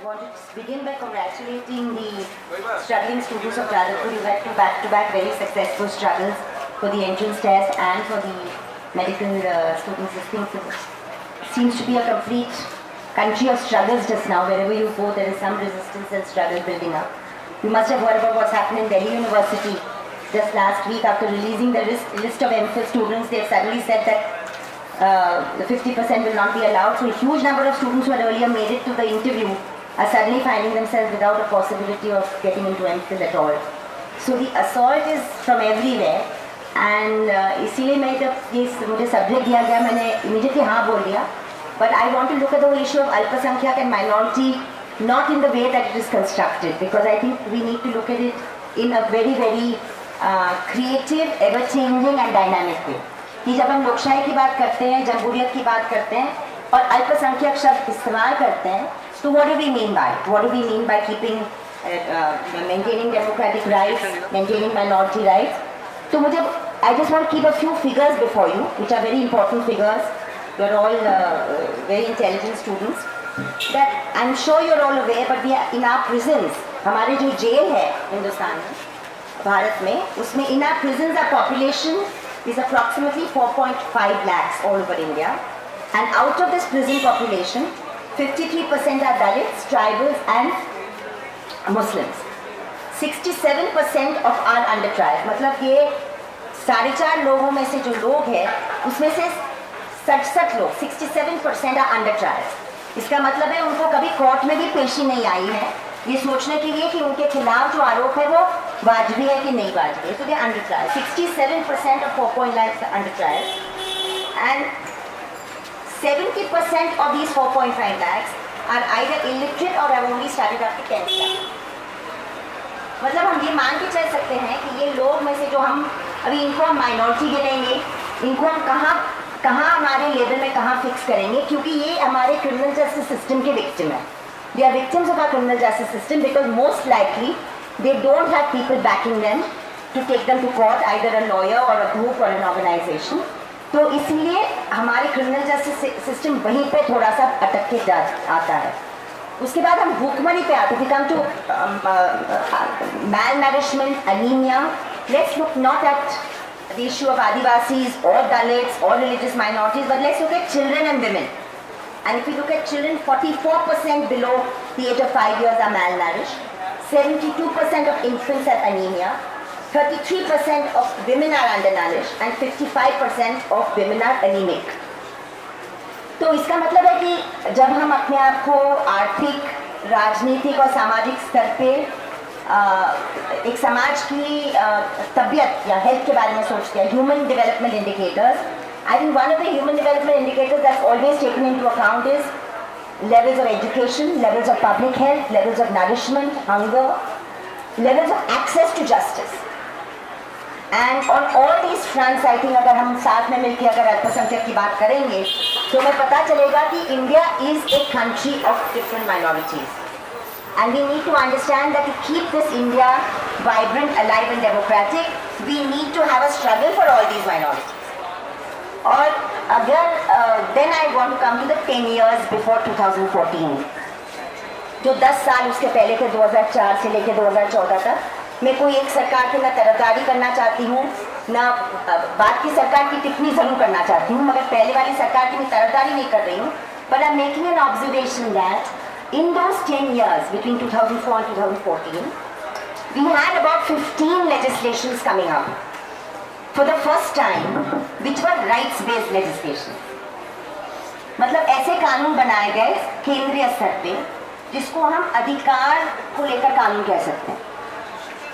want to begin by congratulating the struggling students of Jadavpur. You had two back-to-back very successful struggles for the entrance test and for the medical students. This seems to be a complete country of struggles just now. Wherever you go, there is some resistance and struggle building up. You must have heard about what's happened in Delhi University just last week. After releasing the list of MPhil students, they suddenly said that the 50% will not be allowed. So a huge number of students who had earlier made it to the interview are suddenly finding themselves without a possibility of getting into MPhil at all. So the assault is from everywhere, and इसीलिए मैं जब ये मुझे subject दिया गया मैंने immediately हाँ बोल दिया. But I want to look at the issue of अल्पसंख्यक and minority not in the way that it is constructed, because I think we need to look at it in a very creative, ever-changing and dynamic way. कि जब हम लोकशाही की बात करते हैं, जमहूरियत की बात करते हैं और अल्पसंख्यक शब्द इस्तेमाल करते हैं, तो what do we mean by it? What do we mean by keeping, maintaining democratic rights, maintaining minority rights? तो मुझे, I just want to keep a few figures before you, which are very important figures. You are all very intelligent students. That I'm sure you're all aware, but we are in our prisons. हमारे जो jail है हिंदुस्तान में, भारत में, उसमें in our prisons our population is approximately 4.5 lakhs all over India, and out of this prison population, 53% are Dalits, tribals, and Muslims. 67% of are under trial. मतलब ये 4.5 लोगों में से जो लोग हैं, उसमें से 67 लोग, 67% are under trial. इसका मतलब है उनको कभी कोर्ट में भी पेशी नहीं आई है ये सोचने के लिए कि उनके खिलाफ जो आरोप है वो वाजिबी है कि नहीं वाजिबी है. So they are under trial. 67% of 4.5 lakhs are under trial, and 70% of these 4.5 lakhs are either illiterate or have only started after 10th class. मतलब हम ये मान के चल सकते हैं कि ये लोग में से जो हम अभी इनको हम माइनॉरिटी गिनेंगे, इनको हम कहाँ हमारे लेवल में कहाँ फिक्स करेंगे, क्योंकि ये हमारे क्रिमिनल जस्टिस सिस्टम के विक्टिम है. They are victims of our criminal justice system because most likely they don't have people backing them to take them to court, either a lawyer or a group or an organization. तो इसलिए हमारे criminal justice system वहीं पे थोड़ा सा अटक के आता है. उसके बाद हम भूखमरी पे आते हैं. Come to malnourishment, anemia. Let's look not at the issue of Adivasis or Dalits or religious minorities, but let's look at children and women. And if we look at children, 44% below the age of 5 years are malnourished, 72% of infants have anemia, 33% of women are undernourished, and 55% of women are anemic. तो इसका मतलब है कि जब हम अपने आप को आर्थिक, राजनीतिक और सामाजिक स्तर पे एक समाज की तबीयत या हेल्थ के बारे में सोचते हैं, human development indicators, I think one of the human development indicators that's always taken into account is levels of education, levels of public health, levels of nourishment, hunger, levels of access to justice. And on all these fronts, I think अगर हम साथ में मिलकर अगर अल्पसंख्यक की बात करेंगे, तो हमें पता चलेगा कि India is a country of different minorities. And we need to understand that to keep this India vibrant, alive and democratic, we need to have a struggle for all these minorities. और अगर then I want to come to the 10 years before 2014, जो 10 साल उसके पहले थे, 2004 से लेकर 2014 तक. मैं कोई एक सरकार की ना तरफदारी करना चाहती हूँ, ना बाद की सरकार की टिप्पणी जरूर करना चाहती हूँ, मगर पहले वाली सरकार की मैं तरफदारी नहीं कर रही हूँ. But I'm making an observation that in those 10 years between 2004 and 2014, we had about 15 legislations coming up for the first time, which were rights-based legislation. मतलब ऐसे कानून बनाए गए केंद्रीय स्तर पे जिसको हम अधिकार को लेकर कानून कह सकते हैं.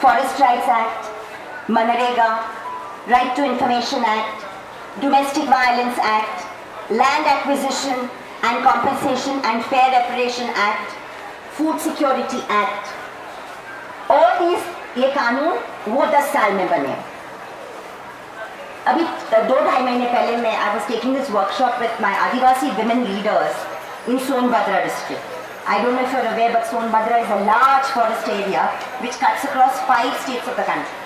Forest rights act, MNREGA, right to information act, domestic violence act, land acquisition and compensation and fair reparation act, food security act. और ये कानून वो 10 साल में बने. अभी 2-2.5 महीने पहले मैं I was taking this workshop with my Adivasi women leaders in Sonbhadra district. I don't know if you're aware, but Sonbhadra is a large forest area which cuts across 5 states of the country.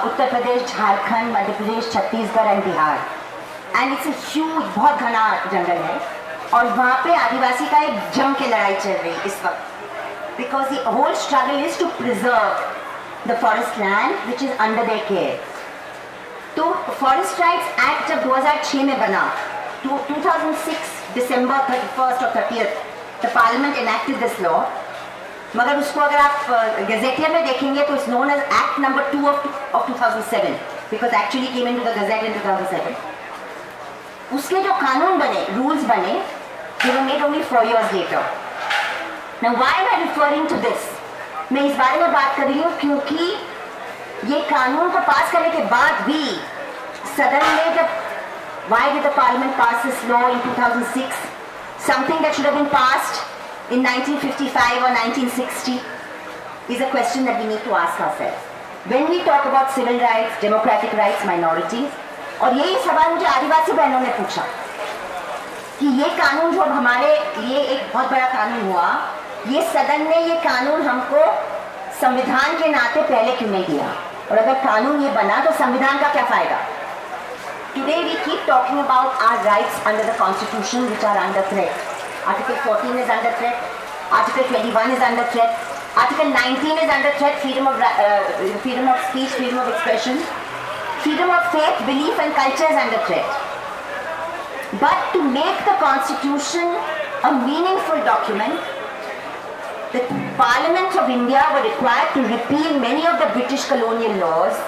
Uttar Pradesh, Jharkhand, Madhya Pradesh, Chhattisgarh and Bihar. And it's a huge, बहुत घना जंगल है और वहाँ पे आदिवासी का एक जम के लड़ाई चल रही है इस वक्त. because the whole struggle is to preserve the forest land which is under their care. तो फॉरेस्ट राइट्स एक्ट जब 2006 में बना, 2006 December 31st or 30th the Parliament enacted this law. मगर उसको अगर आप गजेटियर में देखेंगे तो it's known as Act number 2 of 2007 because actually came into the Gazette in 2007. उसके जो कानून बने, रूल्स बने, they were made only 4 years later. Now why am I referring to this? मैं इस बारे में बात कर रही हूँ क्योंकि ये कानून को पास करने के बाद भी सदन में जब why did the Parliament pass this law in 2006? Something that should have been passed in 1955 or 1960 is a question that we need to ask ourselves. When we talk about civil rights, democratic rights, minorities, और यही सवाल मुझे आदिवासी बहनों ने पूछा कि ये कानून जो अब हमारे लिए एक बहुत बड़ा कानून हुआ, ये सदन ने ये कानून हमको संविधान के नाते पहले क्यों नहीं दिया, और अगर कानून ये बना तो संविधान का क्या फायदा? Today we keep talking about our rights under the Constitution which are under threat. Article 14 is under threat. Article 21 is under threat. Article 19 is under threat. Freedom of speech, freedom of expression, freedom of faith, belief, and culture is under threat. But to make the Constitution a meaningful document, the Parliament of India were required to repeal many of the British colonial laws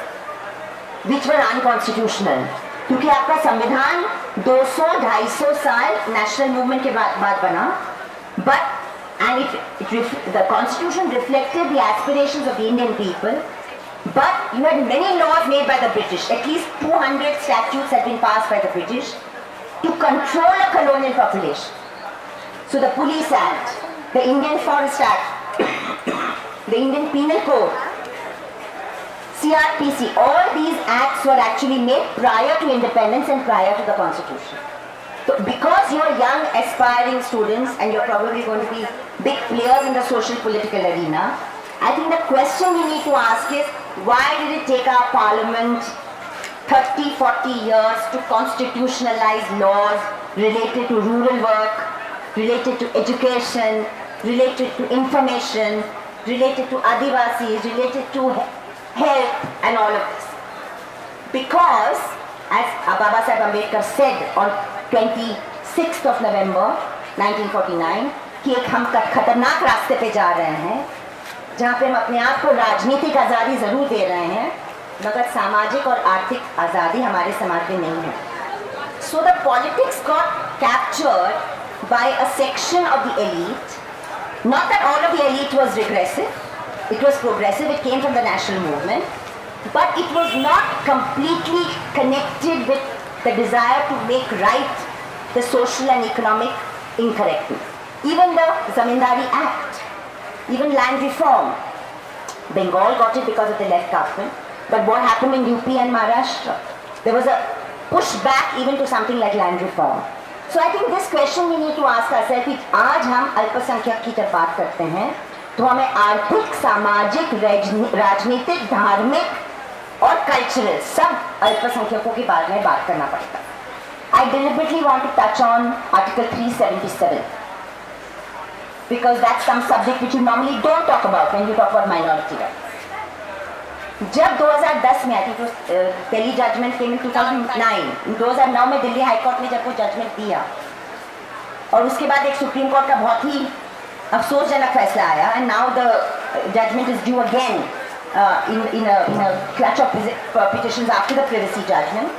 which were unconstitutional. क्योंकि आपका संविधान 200-250 साल national movement के बाद बना, but the constitution reflected the aspirations of the Indian people, but you had many laws made by the British. At least 200 statutes had been passed by the British to control a colonial population. So the Police Act, the Indian Forest Act, the Indian Penal Code, CRPC, all these acts were actually made prior to independence and prior to the Constitution. So because you are young aspiring students and you're probably going to be big players in the social political arena, I think the question we need to ask is, why did it take our Parliament 30-40 years to constitutionalize laws related to rural work, related to education, related to information, related to Adivasis, related to health and all of this? Because, as Baba Saheb Ambedkar said on 26th of November 1949, कि एक हम खतरनाक रास्ते पे जा रहे हैं जहाँ पे हम अपने आप को राजनीतिक आज़ादी ज़रूर दे रहे हैं मगर सामाजिक और आर्थिक आज़ादी हमारे समाज में नहीं है. So the politics got captured by a section of the elite. Not that all of the elite was regressive. It was progressive, it came from the national movement, but it was not completely connected with the desire to make right the social and economic incorrectness. Even the Zamindari Act, even land reform, Bengal got it because of the left government, but what happened in UP and Maharashtra? There was a pushback even to something like land reform. So I think this question we need to ask ourselves कि आज हम अल्पसंख्यक की जब बात करते हैं तो हमें आर्थिक, सामाजिक, राजनीतिक, धार्मिक और कल्चरल सब अल्पसंख्यकों के बारे में बात करना पड़ता है. I deliberately want to touch on Article 377 because that's some subject which you normally don't talk about when you talk about minority rights. जब 2010 में आई थी तो दिल्ली जजमेंट केम इन 2009 में दिल्ली हाई कोर्ट ने जब वो जजमेंट दिया और उसके बाद एक सुप्रीम कोर्ट का बहुत ही अफसोसजनक फैसला आया and now the judgement is due again in a clutch of petitions after the privacy judgment.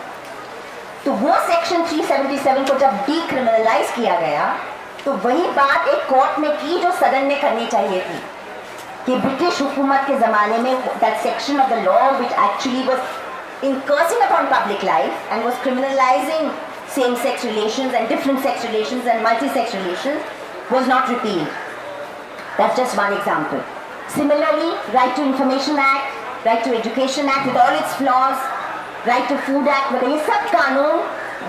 तो वो सेक्शन 377 को जब डीक्रिमिनलाइज किया गया तो वही बात एक कोर्ट ने की जो सदन में करनी चाहिए थी कि ब्रिटिश हुकूमत के ज़माने में that section of the law which actually was incursing upon public life and was criminalizing same-sex relations and different-sex relations and multi-sex relations was not repealed. That's just one example. Similarly, Right to Information Act, Right to Education Act with all its flaws, Right to Food Act, वगैरह ये सब कानून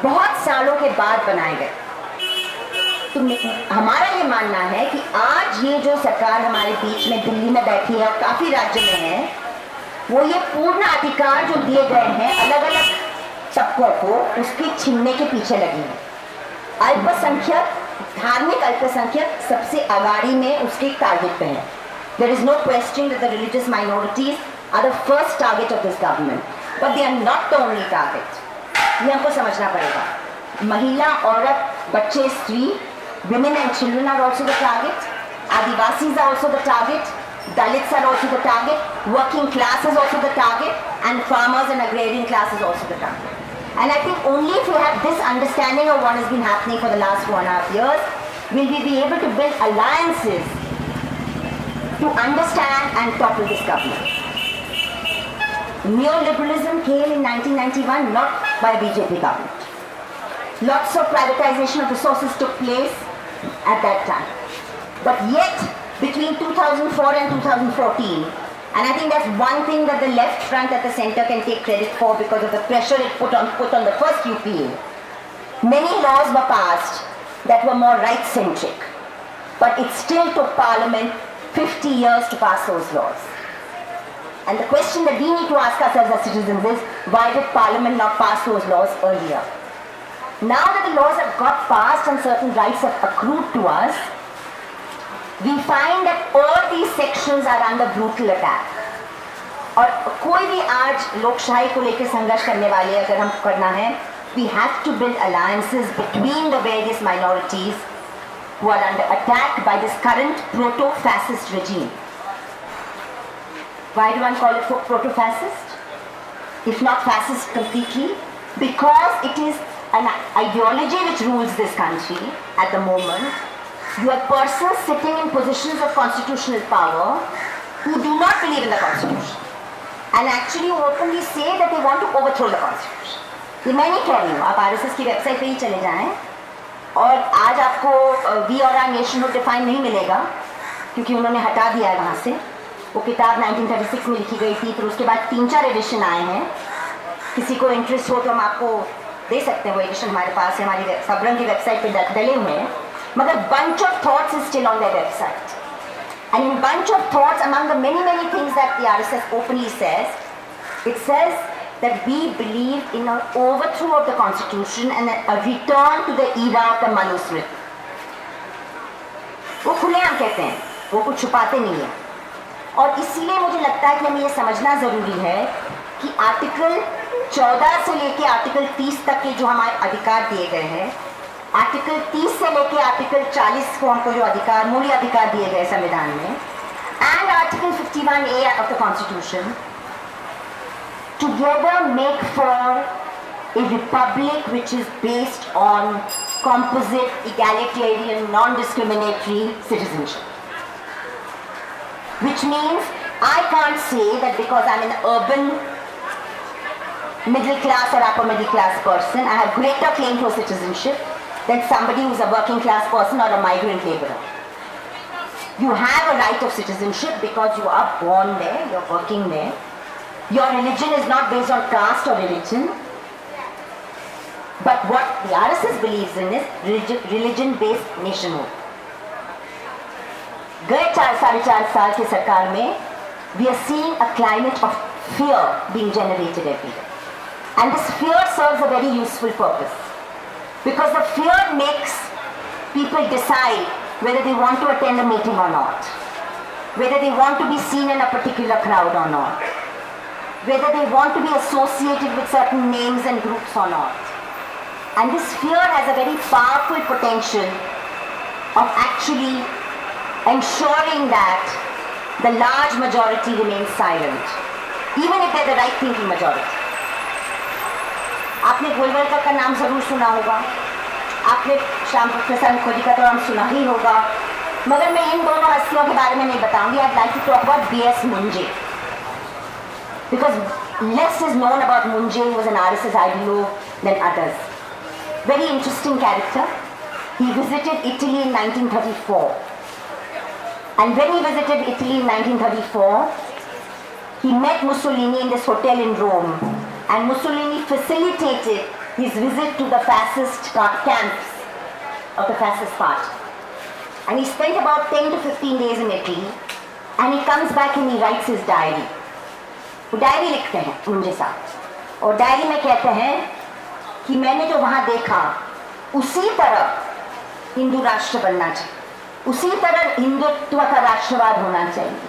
बहुत सालों के बाद बनाए गए. तो हमारा ये मानना है कि आज ये जो सरकार हमारे बीच में दिल्ली में बैठी है और काफ़ी राज्य में है, वो ये पूर्ण अधिकार जो दिए गए हैं अलग अलग तबकों को उसके छीनने के पीछे लगी है. अल्पसंख्यक, धार्मिक अल्पसंख्यक सबसे आगाड़ी में उसके टारगेट पे है. There is no question that the religious minorities are the first target of this government, but they are not the only target. ये हमको समझना पड़ेगा. महिला, औरत, बच्चे, स्त्री, women and children are also the target. Adivasis are also the target. Dalits are also the target. Working class is also the target, and farmers and agrarian class is also the target. And I think only if we have this understanding of what has been happening for the last 4.5 years, will we be able to build alliances to understand and topple this government. Neoliberalism came in 1991 not by BJP government. Lots of privatization of resources took place at that time. But yet, between 2004 and 2014, and I think that's one thing that the left front at the center can take credit for because of the pressure it put on the first UPA. Many laws were passed that were more right-centric, but it still took Parliament 50 years to pass those laws. And the question that we need to ask ourselves as citizens is, why did Parliament not pass those laws earlier? Now that the laws have got passed and certain rights have accrued to us, we find that all these sections are under brutal attack. और कोई भी आज लोकशाही को लेकर संघर्ष करने वाले अगर हम करना है, we have to build alliances between the various minorities who are under attack by this current proto-fascist regime. Why do I call it proto-fascist? If not fascist completely, because it is an ideology which rules this country at the moment. You have persons sitting in positions of constitutional power who do not believe in the constitution and actually openly say that they want to overthrow the constitution. ये मैं नहीं कह रही हूँ, आप RSS की website पे ही चले जाएं और आज आपको वी और आर नेशनहुड डिफाइन नहीं मिलेगा क्योंकि उन्होंने हटा दिया है वहाँ से. वो किताब 1936 में लिखी गई थी, फिर उसके बाद 3-4 एडिशन आए हैं. किसी को इंटरेस्ट हो तो हम आपको दे सकते हैं, वो एडिशन हमारे पास है, हमारी सबरंग की वेबसाइट पे डले हुए हैं. मगर bunch of thoughts is still on their website. And in bunch of thoughts, among the many things that the RSS openly says, it says that we believe in an overthrow of the constitution and a return to the era of the Manusmriti. वो खुलेआम कहते हैं, वो कुछ छुपाते नहीं है. और इसीलिए मुझे लगता है कि हमें ये समझना ज़रूरी है कि आर्टिकल 14 से लेके आर्टिकल 30 तक के जो हमारे अधिकार दिए गए हैं, आर्टिकल 30 से लेके आर्टिकल 40 को हमको जो अधिकार, मूल अधिकार दिए गए संविधान में, and article 51A of the constitution, together make for a republic which is based on composite, egalitarian, non-discriminatory citizenship. Which means I can't say that because I'm an urban middle class or upper middle class person, I have greater claim for citizenship than somebody who's a working class person or a migrant laborer. You have a right of citizenship because you are born there, you're working there. Your religion is not based on caste or religion. But what the RSS believes in is religion-based nationhood. गए 4.5 साल के सरकार में, we are seeing a climate of fear being generated every day. And this fear serves a very useful purpose. Because the fear makes people decide whether they want to attend a meeting or not, whether they want to be seen in a particular crowd or not, whether they want to be associated with certain names and groups or not. And this fear has a very powerful potential of actually ensuring that the large majority remains silent, even if they're the right-thinking majority. आपने गोलवलकर का नाम जरूर सुना होगा, आपने श्याम प्रसाद मुखर्जी का तो नाम सुना ही होगा, मगर मैं इन दोनों हस्तियों के बारे में नहीं बताऊंगी. I'd like to talk about B.S. Munje, because less is known about Munje, who was an RSS ideologue, than others. Very interesting character. He visited Italy in 1934, and when he visited Italy in 1934, he met Mussolini in this hotel in Rome. And Mussolini facilitated his visit to the fascist camps of the fascist party. And he spent about 10 to 15 days in Italy, and he comes back and he writes his diary. वो diary लिखते हैं मुंजे साहब, और diary में कहते हैं कि मैंने जो वहाँ देखा, उसी तरह हिंदू राष्ट्र बनना चाहिए, उसी तरह हिंदुत्व का राष्ट्रवाद होना चाहिए.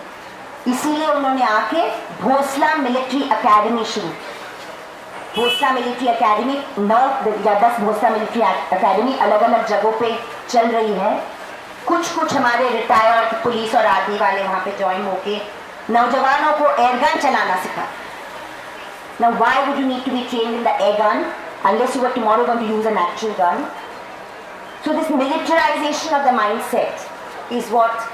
इसीलिए उन्होंने आके भोसला मिलिट्री अकेडमी शुरू की। भोसला मिलिट्री अकेडमी 9 या 10 भोसला मिलिट्री अकेडमी अलग अलग जगहों पे चल रही है। कुछ हमारे रिटायर्ड पुलिस और आर्मी वाले वहाँ पे ज्वाइन होके नौजवानों को एयरगन चलाना सिखा। Now why would you need to be trained in the air gun unless you were tomorrow going to use an actual gun? So this militarization of the mindset is what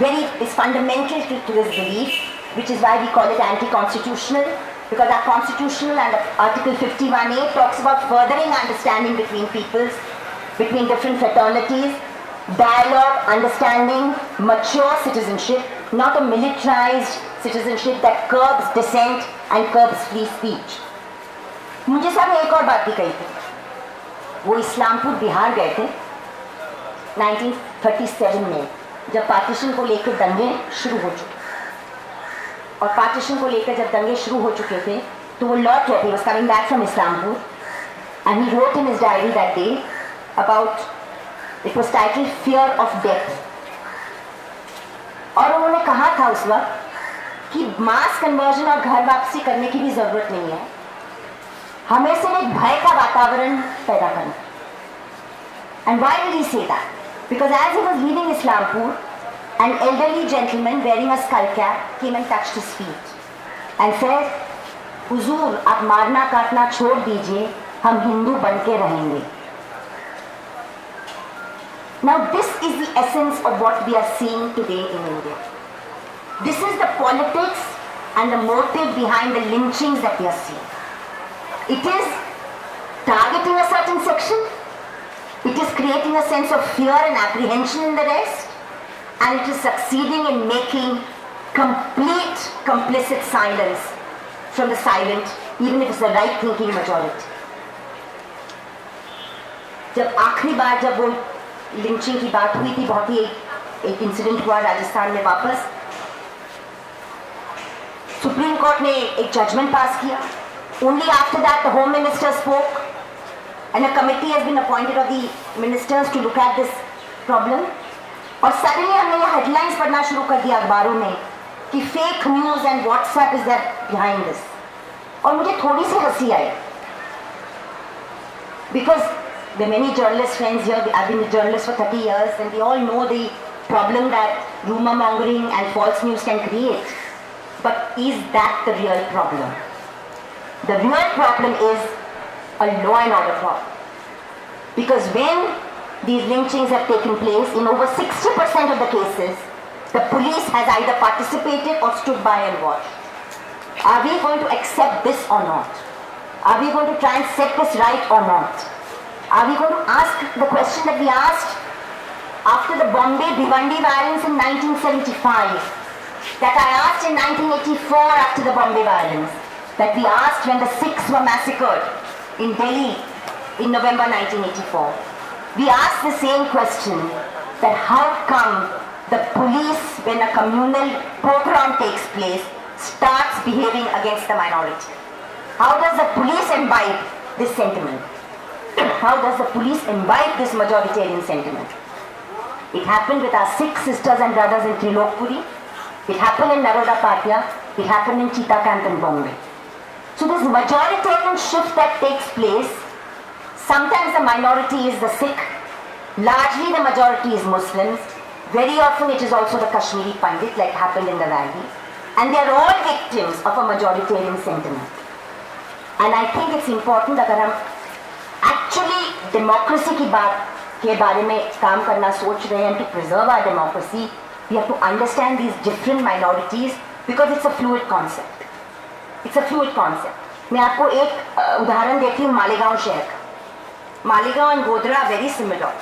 is fundamental to this belief, which is why we call it anti-constitutional, because our constitutional and Article 51A talks about furthering understanding between peoples, between different fraternities, dialogue, understanding, mature citizenship, not a militarized citizenship that curbs dissent and curbs free speech. मुझे साहब ने एक और बात भी कही थी। वो इस्लामपुर बिहार गए थे 1937 में, जब पार्टीशन को लेकर दंगे शुरू हो चुके, और पार्टीशन को लेकर जब दंगे शुरू हो चुके थे तो वो लौट रहे थे, was coming back from Islampur, and he wrote in his diary that day about, it was titled Fear of Death, और उन्होंने कहा था उस वक्त कि मास कन्वर्जन और घर वापसी करने की भी जरूरत नहीं है, हमें सिर्फ एक भय का वातावरण पैदा करना। And why did he say that? Because as he was leaving Islampur, an elderly gentleman wearing a skull cap came and touched his feet and said, हुजूर आप मारना काटना छोड़ दीजिए, हम हिंदू बन के रहेंगे। Now this is the essence of what we are seeing today in India. This is the politics and the motive behind the lynchings that we are seeing. It is targeting a certain section, it is creating a sense of fear and apprehension in the rest, and it is succeeding in making complete complicit silence from the silent, even if it's the right thinking majority. जब आखिरी बार जब वो lynching की बात हुई थी, बहुत ही एक इंसिडेंट हुआ राजस्थान में वापस, सुप्रीम कोर्ट ने एक जजमेंट पास किया. Only after that the Home Minister spoke and a committee has been appointed of the ministers to look at this problem. और suddenly हमने ये headlines पढ़ना शुरू कर दिया अखबारों में कि fake news and WhatsApp is there behind this. और मुझे थोड़ी सी हंसी आई because there are many journalist friends here. I've been a journalist for 30 years and we all know the problem that rumor mongering and false news can create. But is that the real problem? The real problem is a law and order problem. Because when these lynchings have taken place, in over 60% of the cases, the police has either participated or stood by and watched. Are we going to accept this or not? Are we going to try and set this right or not? Are we going to ask the question that we asked after the Bombay Bhiwandi violence in 1975, that I asked in 1984 after the Bombay violence, that we asked when the Sikhs were massacred in Delhi in November 1984. We asked the same question, that how come the police, when a communal pogrom takes place, starts behaving against the minority? How does the police imbibe this sentiment? How does the police imbibe this majoritarian sentiment? It happened with our Sikh sisters and brothers in Trilokpuri. It happened in Naroda Patia. It happened in Cheetah Camp in Bombay. So this majoritarian shift that takes place, sometimes the minority is the Sikh, largely the majority is Muslims, very often it is also the Kashmiri Pandit, like happened in the valley, and they are all victims of a majoritarian sentiment. And I think it's important that हम actually democracy की बात के बारे में काम करना सोच रहे हैं, to preserve our democracy, we have to understand these different minorities because it's a fluid concept. It's a fluid concept. मैं आपको एक उदाहरण देती हूँ मालेगांव शहर का. Malegaon and Godhra are very similar.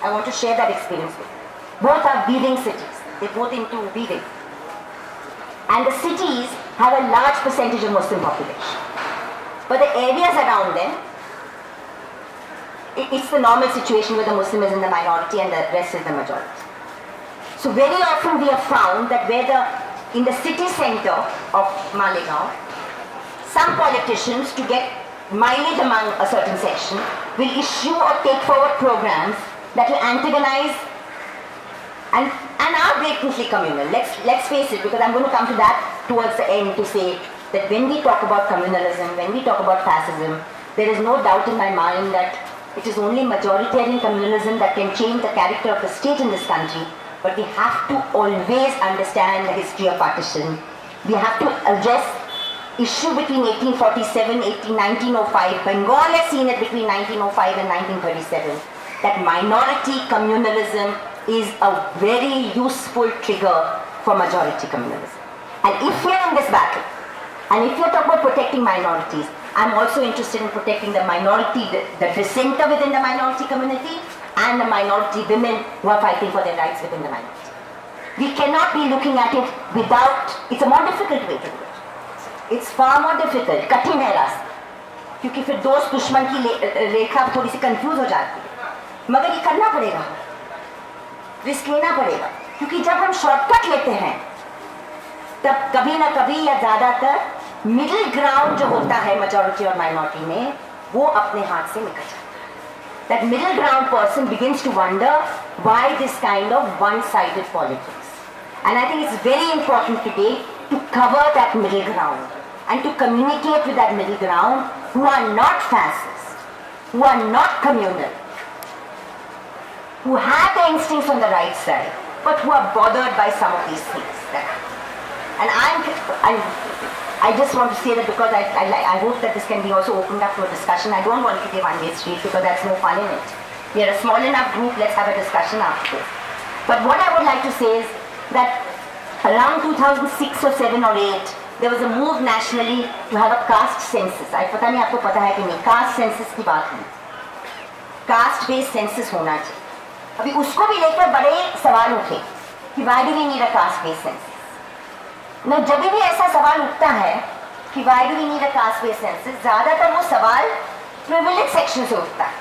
I want to share that experience with you. Both are weaving cities. They're both into weaving. And the cities have a large percentage of Muslim population. But the areas around them, it's the normal situation where the Muslim is in the minority and the rest is the majority. So very often we have found that in the city center of Malegaon, some politicians, to get mileage among a certain section, will issue or take forward programs that will antagonize and are blatantly communal. Let's face it, because I'm going to come to that towards the end to say that when we talk about communalism, when we talk about fascism, there is no doubt in my mind that it is only majoritarian communalism that can change the character of the state in this country. But we have to always understand the history of partition. We have to address issue between 1847, 1905. Bengal has seen it between 1905 and 1937. That minority communalism is a very useful trigger for majority communalism. And if we are in this battle, and if you talk about protecting minorities, I'm also interested in protecting the minority, the dissenter within the minority community, and the minority women who are fighting for their rights within the minority. We cannot be looking at it without, it's a more difficult way to do it. It's far more difficult, कठिन है रास्ता, क्योंकि फिर दोस्त दुश्मन की रेखा थोड़ी सी confuse हो जाती है, मगर ये करना पड़ेगा, रिस्क लेना पड़ेगा, क्योंकि जब हम शॉर्टकट लेते हैं तब कभी ना कभी या ज़्यादातर मिडिल ग्राउंड जो होता है मेजॉरिटी और माइनॉरिटी में वो अपने हाथ से निकल जाता है. That middle ground person begins to wonder why this kind of one-sided politics. And I think it's very important today to cover that middle ground and to communicate with that middle ground who are not fascist, who are not communal, who have the instincts on the right side, but who are bothered by some of these things. And I just want to say that because I hope that this can be also opened up to a discussion. I don't want it to be a one-way street because that's no fun in it. We are a small enough group, let's have a discussion after this. But what I would like to say is that around 2006 or 7 or 8, there was a move nationally to have a caste census. I पता नहीं आपको पता है कि नहीं, caste census की बात हुई. Caste based census होना चाहिए. अभी उसको भी लेकर बड़े सवाल उठे कि why do we need a caste based census? न जब भी ऐसा सवाल उठता है कि why do we need a caste based census, ज़्यादातर वो सवाल privileged section से उठता है,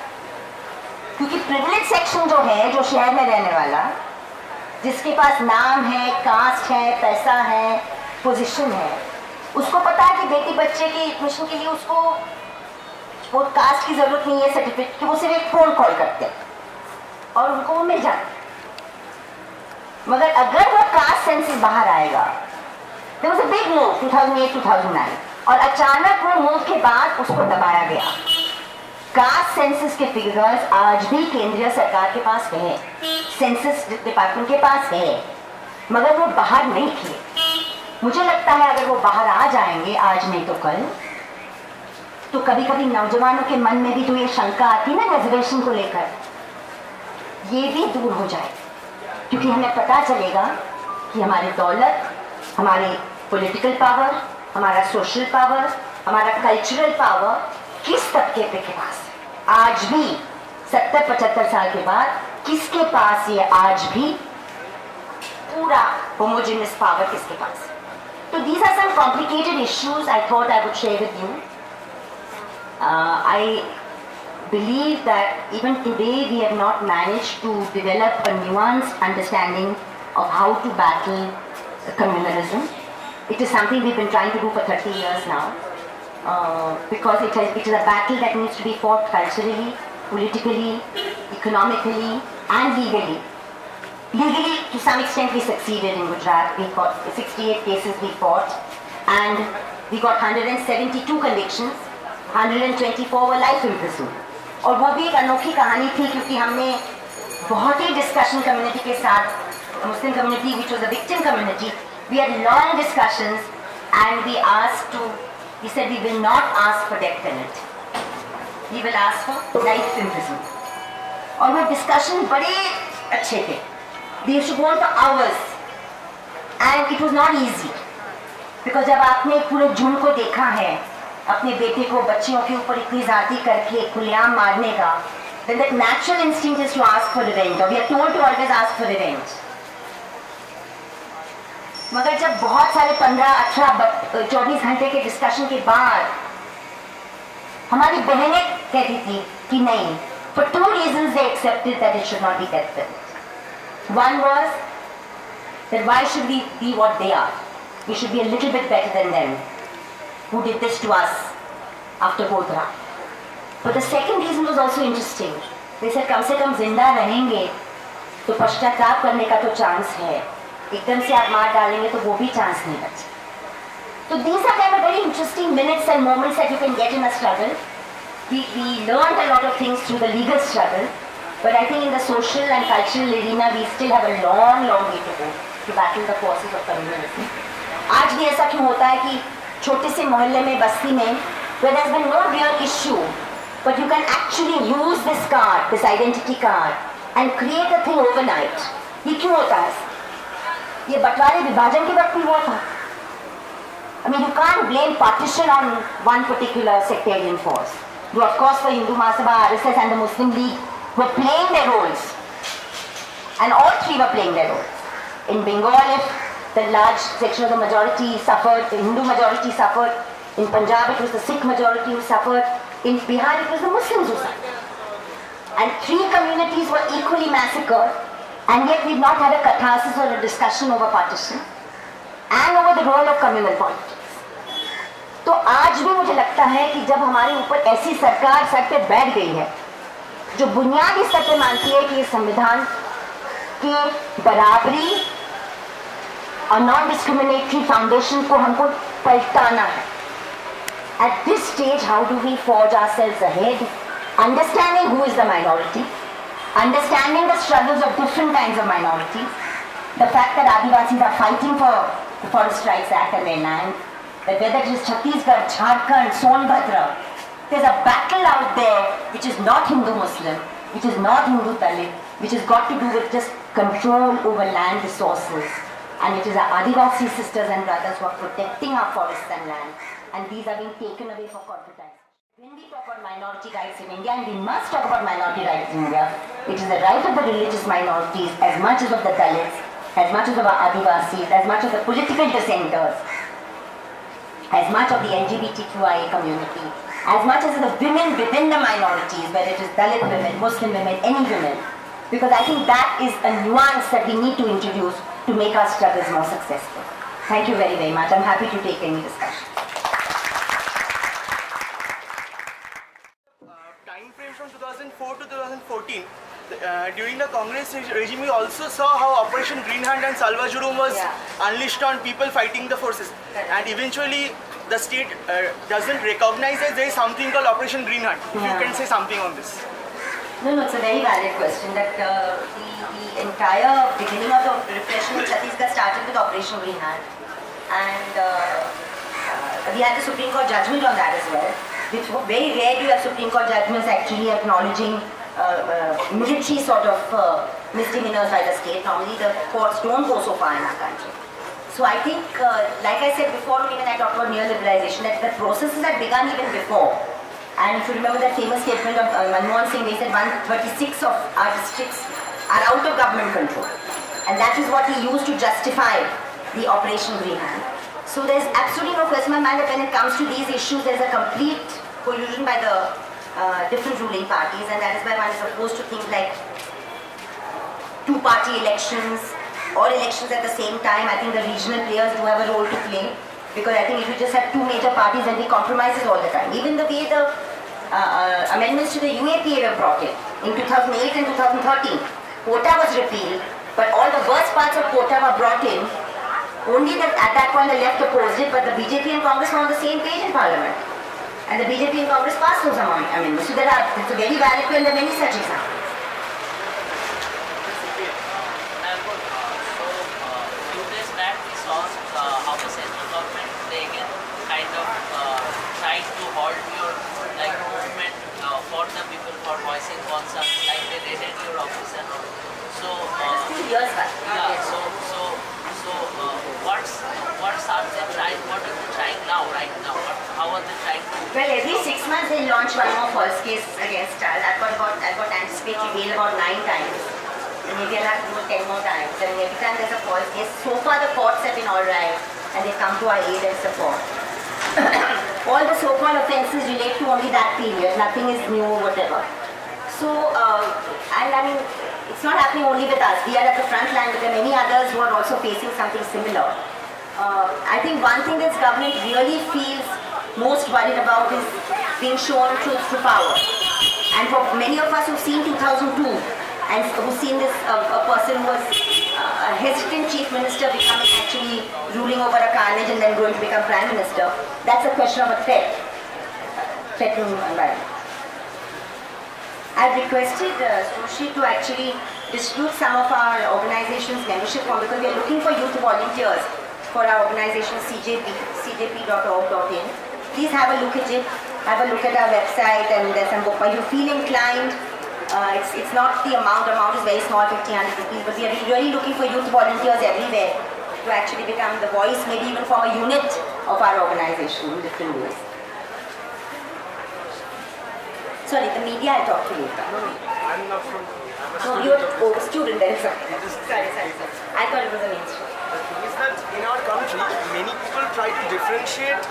क्योंकि privileged section जो है, जो शहर में रहने वाला, जिसके पास नाम है, कास्ट है, पैसा है, पोजीशन है, उसको पता है कि बेटी बच्चे की एडमिशन के लिए उसको वो कास्ट की जरूरत नहीं है सर्टिफिकेट की, वो सिर्फ एक फोन कॉल करते हैं और उनको वो मिल जाता है. मगर अगर वो कास्ट सेंसस बाहर आएगा, there was a big move 2008-2009 और अचानक वो मूव के बाद उसको दबाया गया. कास्ट सेंसस के फिगर्स आज भी केंद्रीय सरकार के पास है, सेंसस डिपार्टमेंट के पास है, मगर वो बाहर नहीं किए. मुझे लगता है अगर वो बाहर आ जाएंगे आज नहीं तो कल, तो कभी कभी नौजवानों के मन में भी तो ये शंका आती ना रिजर्वेशन को लेकर, ये भी दूर हो जाए, क्योंकि हमें पता चलेगा कि हमारी दौलत, हमारी पॉलिटिकल पावर, हमारा सोशल पावर, हमारा कल्चरल पावर किस तबके के पास है. आज भी 70-75 साल के बाद किसके पास ये आज भी पूरा होमोजेनियस पावर किसके पास है. So these are some complicated issues I thought I would share with you. I believe that even today we have not managed to develop a nuanced understanding of how to battle communalism. It is something we've been trying to do for 30 years now, because it is a battle that needs to be fought culturally, politically, economically and legally. Legally, to some extent, we succeeded in Gujarat. We got 68 cases we fought, and we got 172 convictions. 124 were life imprisonment. और वो भी एक अनोखी कहानी थी, क्योंकि हमने बहुत ही डिस्कशन कम्युनिटी के साथ, Muslim community which was a victim community, we had long discussions and we said we will not ask for death penalty. We will ask for life imprisonment. और वो डिस्कशन बड़े अच्छे थे. They used to go on for hours and it was not easy, because जब आपने पूरे जुर्म को देखा है, अपने बेटे को बच्चियों के ऊपर इतनी जाती करके खुलेआम मारने का, then that natural instinct is to ask for revenge, or we are told to always ask for revenge. मगर जब बहुत सारे 15, 18, 24 घंटे के डिस्कशन के बाद हमारी बहनें कहती थी कि नहीं, for 2 reasons they accepted that it should not be death penalty. One was that why should we be what they are? We should be a little bit better than them, who did this to us after Godhra. But the second reason was also interesting. They said, कम से कम जिंदा रहेंगे तो पश्चाताप करने का तो chance है, एकदम से आप मार डालेंगे तो वो भी चांस नहीं बचे. So these are kind of very interesting minutes and moments that you can get in a struggle. We learned a lot of things through the legal struggle, but I think in the social and cultural arena we still have a long way to go to battle the forces of communalism. आज भी ऐसा क्यों होता है कि छोटे से मोहल्ले में, बस्ती में, where there has been no real issue, but you can actually use this card, this identity card, and create a thing overnight. ये क्यों होता है? ये बंटवारे विभाजन के वक्त भी हुआ था. I mean, you can't blame partition on one particular sectarian force. Though of course the Hindu Mahasabha, RSS and the Muslim League were playing their roles. And all three were playing their roles. In Bengal, if the large section of the majority suffered, the Hindu majority suffered. In Punjab, it was the Sikh majority who suffered. In Bihar, it was the Muslims who suffered. And three communities were equally massacred. And yet we've not had a catharsis or a discussion over partition. And over the role of communal politics. तो आज भी मुझे लगता है कि जब हमारे ऊपर ऐसी सरकार सर पे बैठ गई है जो बुनियादी स्तर पे मानती है कि संविधान के बराबरी और नॉन डिस्क्रिमिनेटरी फाउंडेशन को हमको पलटाना है. At this stage, how do we forge ourselves ahead, understanding who is the minority, understanding the struggles of different kinds of minorities, the fact that Adivasis are fighting for the Forest Rights Act and their land, that whether it is Chhattisgarh, Jharkhand, Sonbhadra, there's a battle out there which is not Hindu-Muslim, which is not Hindu-Dalit, which has got to do with just control over land resources. And it is our Adivasi sisters and brothers who are protecting our forests and land, and these are being taken away for corporatization. When we talk about minority rights in India, and we must talk about minority rights in India, it is the right of the religious minorities as much as of the Dalits, as much as of our Adivasis, as much of the political dissenters, as much of the LGBTQIA community, as much as the women within the minorities, whether it is Dalit women, Muslim women, any women, because I think that is a nuance that we need to introduce to make our struggles more successful. Thank you very, very much. I'm happy to take any discussion. Time frame from 2004 to 2014, during the Congress regime, we also saw how Operation Green Hand and Salva Judum was unleashed on people fighting the forces. And eventually, the state doesn't recognize that there is something called Operation Green Hand. If you can say something on this. No, it's a very valid question. That the entire beginning of the repression in Chhattisgarh started with Operation Green Hand. And we had the Supreme Court judgment on that as well. Which very rare to have Supreme Court judgments actually acknowledging military sort of misdemeanors by the state. Normally the courts don't go so far in our country. So I think, like I said before, even I talked about neoliberalization, that the processes had begun even before. And if you remember that famous statement of Manmohan Singh, they said 136 of our districts are out of government control. And that is what he used to justify the Operation Green Hand. So there's absolutely no question in my mind that when it comes to these issues, there's a complete collusion by the different ruling parties, and that is why one is opposed to things like two-party elections or elections at the same time. I think the regional players do have a role to play, because I think if you just have two major parties, then we compromises all the time. Even the way the amendments to the UAPA were brought in 2008 and 2013, quota was repealed, but all the worst parts of quota were brought in. Only that at that point the left opposed it, but the BJP and Congress were on the same page in Parliament. And the BJP and Congress passed those amendments. So it's a very valid point, and there are many such examples. Few days back we saw how the central government, they again kind of tried to halt your movement for the people for voicing concerns, like they raided your office and all. So That's 2 years back. yeah, so what's are they trying? What are they trying now? Right now, how are they trying to? Well, every 6 months they launch one more false case against us. I've got anticipatory bail about 9 times. And maybe I'll have to do it 10 more times. I mean, every time there's a false case, so far the courts have been alright, and they come to our aid and support. All the so-called offences relate to only that period. Nothing is new or whatever. So, and I mean, it's not happening only with us. We are at the front line, but there are many others who are also facing something similar. I think one thing this government really feels most worried about is being shown truth to power. And for many of us who've seen 2002, and who's seen this a person who was a hesitant chief minister becoming actually ruling over a carnage and then going to become prime minister. That's a question of a threat to environment. I've requested Sushi to actually distribute some of our organization's membership form because we are looking for youth volunteers for our organization cjp.org.in. Please have a look at it, have a look at our website, and there's some book. If you feel inclined, it's not the amount is very small, 50-100 rupees, but we are really looking for youth volunteers everywhere to actually become the voice, maybe even form a unit of our organization in different ways. Sorry, the media I'll talk to you later. No, I'm not from... No, you're a student then. Sorry. I thought it was a mainstream. The thing is that in our country, many people try to differentiate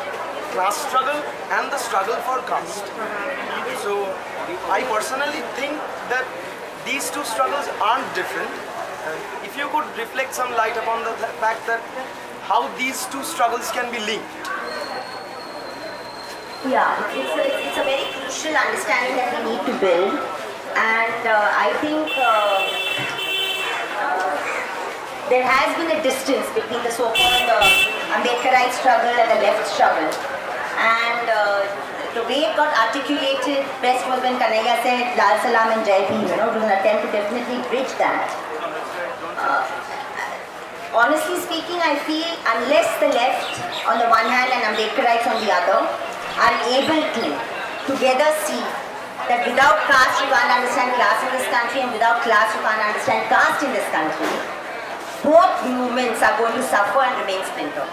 class struggle and the struggle for caste. So, I personally think that these two struggles aren't different. If you could reflect some light upon the fact that how these two struggles can be linked. Yeah, it's a very crucial understanding that we need to build, and I think there has been a distance between the so-called Ambedkarite struggle and the left struggle, and the way it got articulated best was when Kanhaiya said Lal Salam and Jai Bhim, it was an attempt to definitely bridge that. Honestly speaking, I feel unless the left on the one hand and Ambedkarites on the other are able to together see that without caste you can't understand class in this country, and without class you can't understand caste in this country, both movements are going to suffer and remain splintered.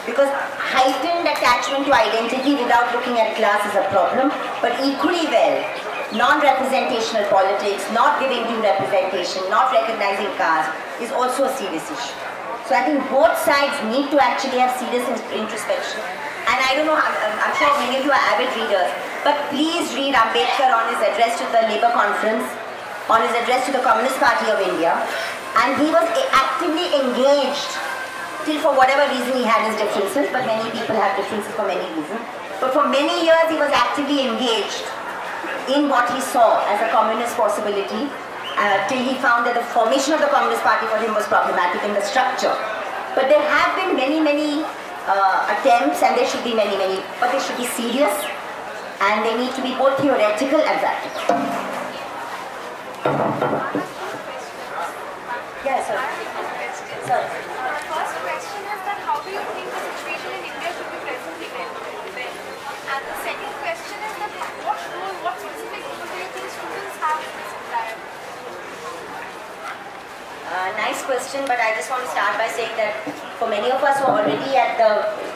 Because heightened attachment to identity without looking at class is a problem, but equally well, non-representational politics, not giving due representation, not recognizing caste is also a serious issue. So I think both sides need to actually have serious introspection. And I don't know, I'm sure many of you are avid readers, but please read Ambedkar on his address to the Labour Conference, on his address to the Communist Party of India, and he was actively engaged, till for whatever reason he had his differences, but many people have differences for many reasons. But for many years he was actively engaged in what he saw as a communist possibility, till he found that the formation of the Communist Party for him was problematic in the structure. But there have been many attempts, and there should be many, but they should be serious, and they need to be both theoretical and practical. Yes, sir. Sorry. First question is that how do you think the situation in India should be presently then? And the second question is that what specific role do you think students have in this entire? Nice question, but I just want to start by saying that for many of us who are already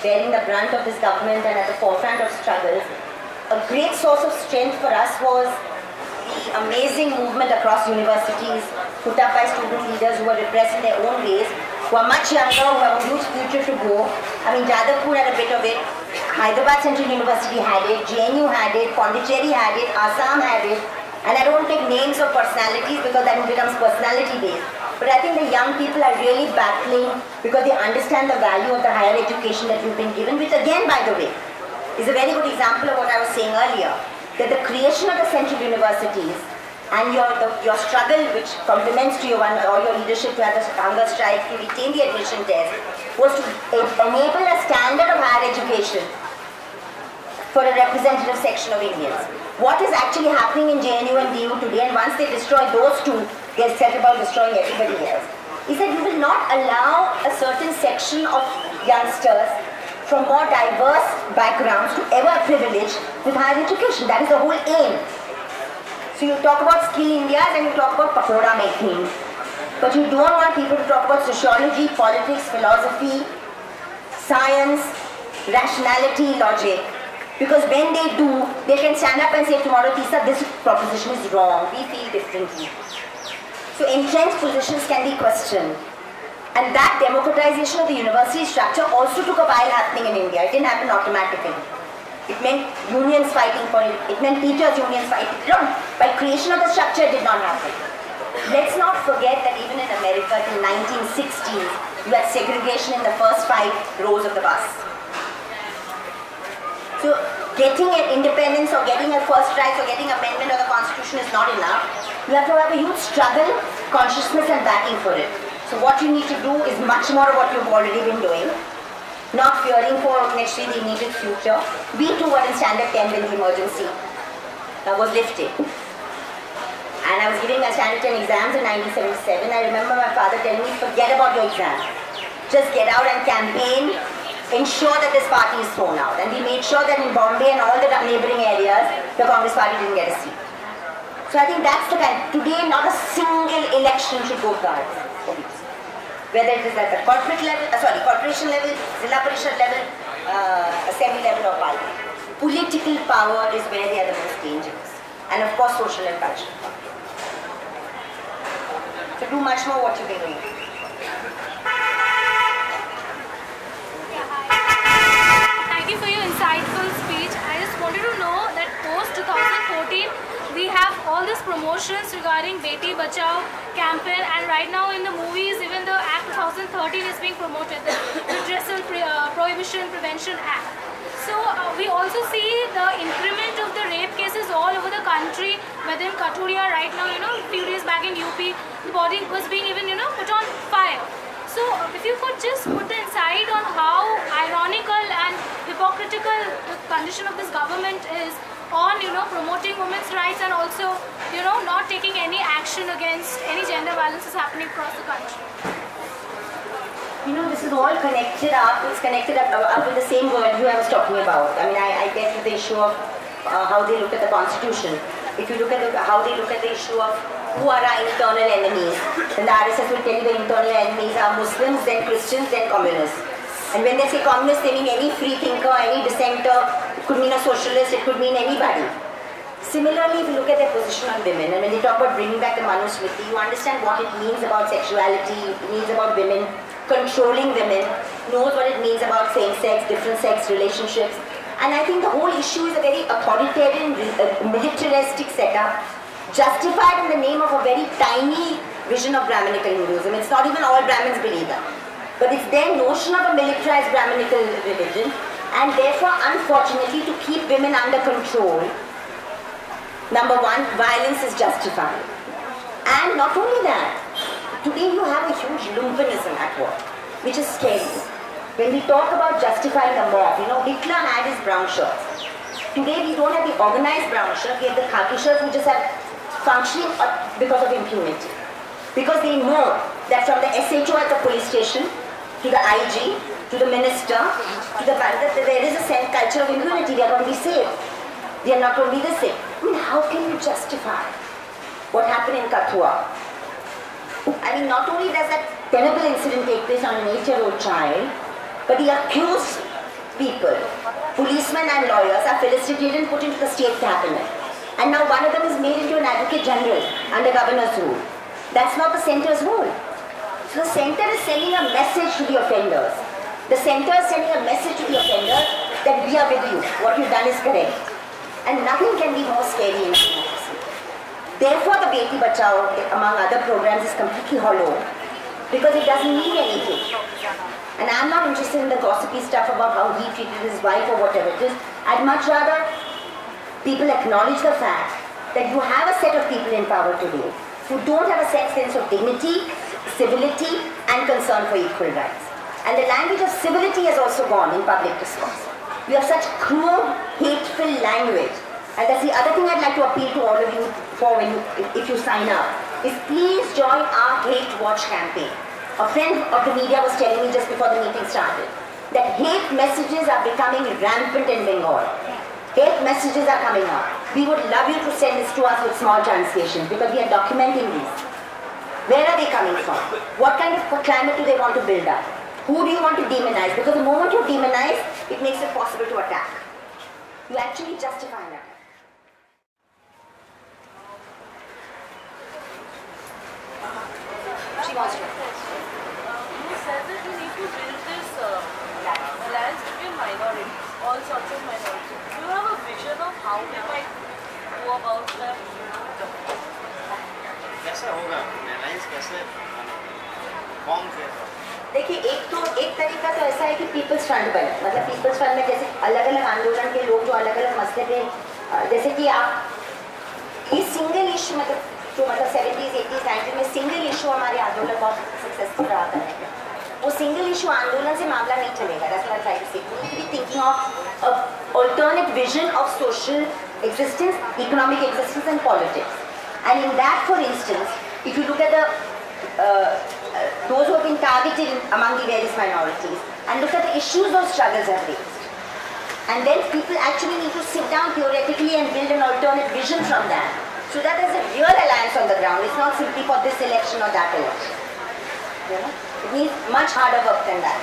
bearing the brunt of this government and at the forefront of struggles, a great source of strength for us was the amazing movement across universities put up by student leaders who were repressed in their own ways, who are much younger, who have a huge future to go. I mean, Jadavpur had a bit of it, Hyderabad Central University had it, JNU had it, Pondicherry had it, Assam had it, and I don't take names of personalities because that becomes personality based. But I think the young people are really battling because they understand the value of the higher education that we've been given, which again, by the way, is a very good example of what I was saying earlier, that the creation of the central universities and your struggle, which complements to your leadership to have the hunger strike to retain the admission test, was to enable a standard of higher education for a representative section of Indians. What is actually happening in JNU and DU today, and once they destroy those two, they set about destroying everybody else, is that you will not allow a certain section of youngsters from more diverse backgrounds to ever privilege with higher education. That is the whole aim. So you talk about skill Indias and you talk about pakoda making, but you don't want people to talk about sociology, politics, philosophy, science, rationality, logic. Because when they do, they can stand up and say tomorrow, Teesta, this proposition is wrong, we feel differently. So entrenched positions can be questioned. And that democratization of the university structure also took a while happening in India. It didn't happen automatically. It meant unions fighting for it. It meant teachers' unions fighting. By creation of the structure, it did not happen. Let's not forget that even in America, till 1960s, you had segregation in the first 5 rows of the bus. So getting an independence or getting a first right or getting amendment of the constitution is not enough. You have to have a huge struggle, consciousness and backing for it. So what you need to do is much more of what you've already been doing. Not fearing for necessarily the immediate future. We too were in standard 10 when the emergency was lifted. And I was giving my standard 10 exams in 1977. I remember my father telling me, forget about your exam. Just get out and campaign. Ensure that this party is thrown out. And we made sure that in Bombay and all the neighboring areas, the Congress party didn't get a seat. So I think that's the kind. Today, not a single election should go cards. Whether it is at the corporate level, corporation level, Zilla Parishad level, assembly level or parliament. Political power is where they are the most dangerous. And of course, social and cultural power. So do much more what you've been doing. Thank you for your insightful speech. I just wanted to know that post 2014, we have all these promotions regarding Beti Bachao campaign, and right now in the movies, even the Act 2013 is being promoted, the Redressal Prohibition Prevention Act. So we also see the increment of the rape cases all over the country, whether in Kathuria right now, a few days back in UP, the body was being even, put on fire. So if you could just put the insight on how ironical and hypocritical the condition of this government is on, promoting women's rights and also, not taking any action against any gender violence is happening across the country. This is all connected up. It's connected up with the same worldview I was talking about. I mean, I get with the issue of how they look at the constitution. If you look at how they look at the issue of who are our internal enemies, then the RSS will tell you the internal enemies are Muslims, then Christians, then communists. And when they say communist, they mean any free thinker, any dissenter. It could mean a socialist, it could mean anybody. Similarly, if you look at their position on women, and when they talk about bringing back the Manusmriti, you understand what it means about sexuality, it means about women, controlling women, knows what it means about same-sex, different-sex relationships. And I think the whole issue is a very authoritarian, militaristic setup, justified in the name of a very tiny vision of Brahminical Hinduism. It's not even all Brahmins believe that. But it's their notion of a militarized Brahminical religion, and therefore, unfortunately, to keep women under control, number one, violence is justified. And not only that, today you have a huge lumpenism at work, which is scary. When we talk about justifying the mob, Hitler had his brown shirts. Today we don't have the organized brown shirt, we have the khaki shirts which just have functioning because of impunity. Because they know that from the SHO at the police station, to the IG, to the minister, to the bank, that there is a culture of impunity, they are going to be safe. They are not going to be the same. I mean, how can you justify what happened in Kathua? I mean, not only does that terrible incident take place on an 8-year-old child, but the accused people, policemen and lawyers, are felicitated and put into the state cabinet. And now one of them is made into an advocate general under governor's rule. That's not the centre's role. So the centre is sending a message to the offenders. The centre is sending a message to the offenders that we are with you. What you've done is correct. And nothing can be more scary in democracy. Therefore, the Beti Bachao, among other programs, is completely hollow because it doesn't mean anything. And I'm not interested in the gossipy stuff about how he treated his wife or whatever it is. I'd much rather people acknowledge the fact that you have a set of people in power today who don't have a sense of dignity, civility, and concern for equal rights. And the language of civility has also gone in public discourse. We have such crude, hateful language. And that's the other thing I'd like to appeal to all of you for if you sign up, is please join our Hate Watch campaign. A friend of the media was telling me just before the meeting started that hate messages are becoming rampant in Bengal. Hate messages are coming up. We would love you to send this to us with small translations because we are documenting these. Where are they coming from? What kind of climate do they want to build up? Who do you want to demonize? Because the moment you demonize, it makes it possible to attack. You actually justify that. She wants to. You said that you need to build this alliance between minorities, all sorts of minorities. Do you have a vision of how we might go about that? कैसे होगा alliance कैसे form किया? देखिए एक तरीका तो ऐसा है कि पीपल्स फ्रंट बने, मतलब पीपल्स फ्रंट में जैसे अलग अलग आंदोलन के लोग जो अलग अलग मसले पे, जैसे कि आप ये सिंगल इश्यू मतलब तो मतलब 70s 80s 90s में सिंगल इशू हमारे आंदोलन बहुत सक्सेसफुल रहा करने का, वो सिंगल इशू आंदोलन से मामला नहीं चलेगा. That's what I try to say. We need to be thinking of an alternate vision of social existence, economic existence and politics. And in that, for instance, if you look at the those who have been targeted among the various minorities and look at the issues those struggles have raised. And then people actually need to sit down theoretically and build an alternate vision from that. So that there's a real alliance on the ground. It's not simply for this election or that election. You know? It needs much harder work than that.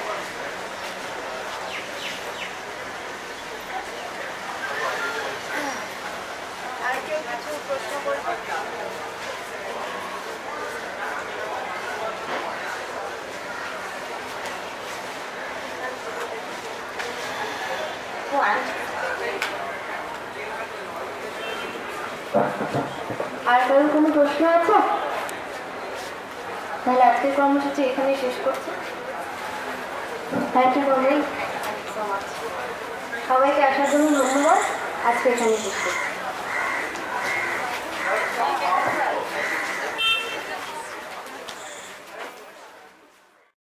আর কারোর কোনো প্রশ্ন আছে? তাহলে আজকের কর্মসূচি এখানেই শেষ করছি। Thank you so much. সবাইকে আসার জন্য ধন্যবাদ। আজকে এখানেই শেষ করছি।